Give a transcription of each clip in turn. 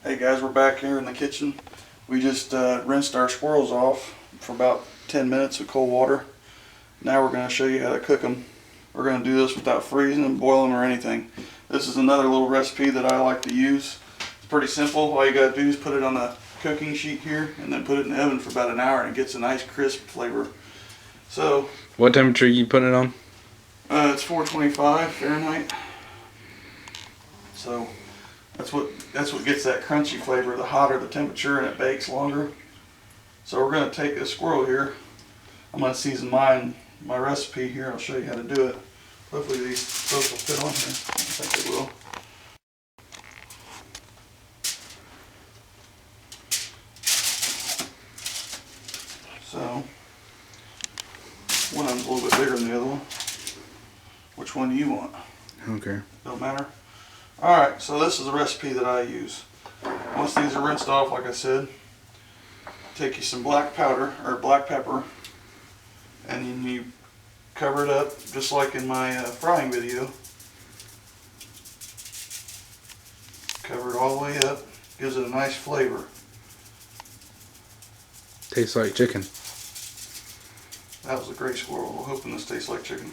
Hey guys, we're back here in the kitchen. We just rinsed our squirrels off for about 10 minutes with cold water. Now we're going to show you how to cook them. We're going to do this without freezing them, boiling them, or anything. This is another little recipe that I like to use. It's pretty simple. All you got to do is put it on a cooking sheet here and then put it in the oven for about an hour and it gets a nice crisp flavor. So, what temperature are you putting it on? It's 425 Fahrenheit. So that's what gets that crunchy flavor. The hotter the temperature and it bakes longer. So we're going to take this squirrel here. I'm going to season my recipe here. I'll show you how to do it. Hopefully these folks will fit on here. I think they will. So one of them's a little bit bigger than the other one. Which one do you want? Okay. Don't matter. Alright, so this is the recipe that I use. Once these are rinsed off, like I said, take you some black powder, or black pepper, and then you cover it up, just like in my frying video. Cover it all the way up, gives it a nice flavor. Tastes like chicken. That was a great squirrel. We're hoping this tastes like chicken.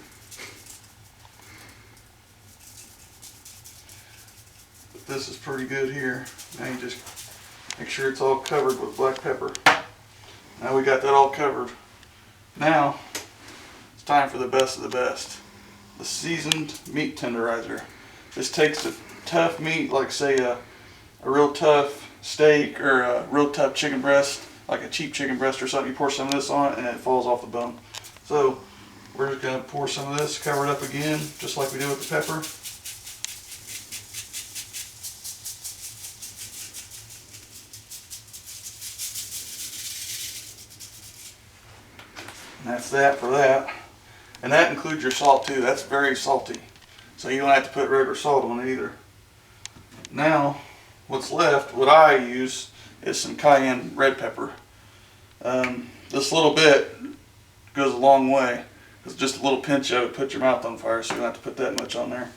But this is pretty good here. Now you just make sure it's all covered with black pepper. Now we got that all covered. Now it's time for the best of the best. The seasoned meat tenderizer. This takes the tough meat, like say a real tough steak or a real tough chicken breast, like a cheap chicken breast or something. You pour some of this on it and it falls off the bone. So we're just going to pour some of this, cover it up again, just like we did with the pepper. And that's that for that. And that includes your salt too. That's very salty. So you don't have to put regular salt on it either. Now, what's left, what I use, is some cayenne red pepper. This little bit goes a long way. Because just a little pinch of it puts your mouth on fire, so you don't have to put that much on there.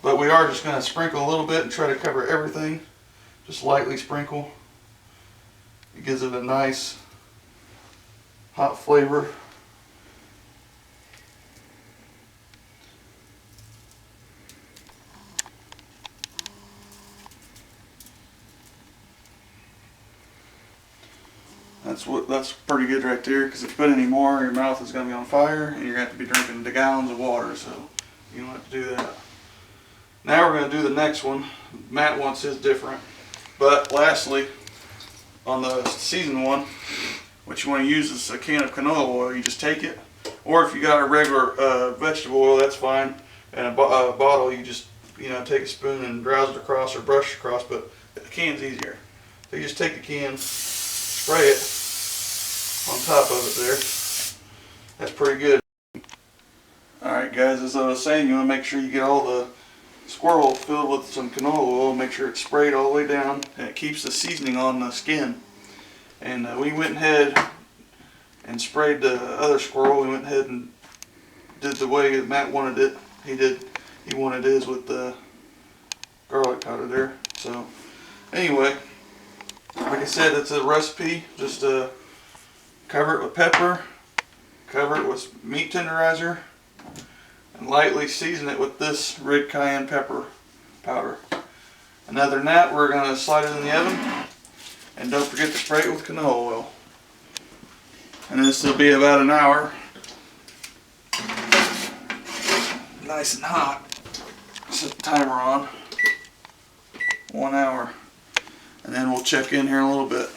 But we are just going to sprinkle a little bit and try to cover everything. Just lightly sprinkle. It gives it a nice hot flavor. That's pretty good right there, because if you put any more, your mouth is going to be on fire and you're going to have to be drinking gallons of water, so you don't have to do that. Now we're going to do the next one. Matt wants his different. But lastly, on the seasoned one, what you want to use is a can of canola oil. You just take it, or if you got a regular vegetable oil, that's fine. And a bottle, you just take a spoon and browse it across or brush it across, but the can's easier. So you just take the can, spray it on top of it there. That's pretty good. Alright guys, as I was saying, you want to make sure you get all the squirrel filled with some canola oil. Make sure it's sprayed all the way down and it keeps the seasoning on the skin. And we went ahead and sprayed the other squirrel. We went ahead and did the way that Matt wanted it. He wanted his with the garlic powder there. So anyway, like I said, it's a recipe. Just cover it with pepper, cover it with meat tenderizer, and lightly season it with this red cayenne pepper powder. And other than that, we're going to slide it in the oven. And don't forget to spray it with canola oil. And this will be about an hour. Nice and hot. Set the timer on. 1 hour. And then we'll check in here in a little bit.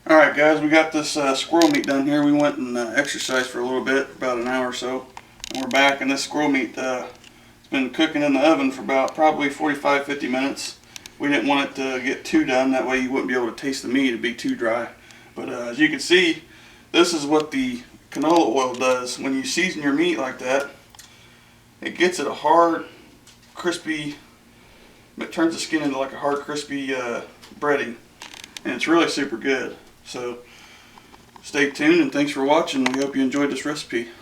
Alright guys, we got this squirrel meat done here. We went and exercised for a little bit, about an hour or so. And we're back, and this squirrel meat it's been cooking in the oven for about probably 45-50 minutes. We didn't want it to get too done, that way you wouldn't be able to taste the meat, it'd be too dry. But as you can see, this is what the canola oil does. When you season your meat like that, it gets it a hard, crispy, it turns the skin into like a hard, crispy breading. And it's really super good. So stay tuned and thanks for watching. We hope you enjoyed this recipe.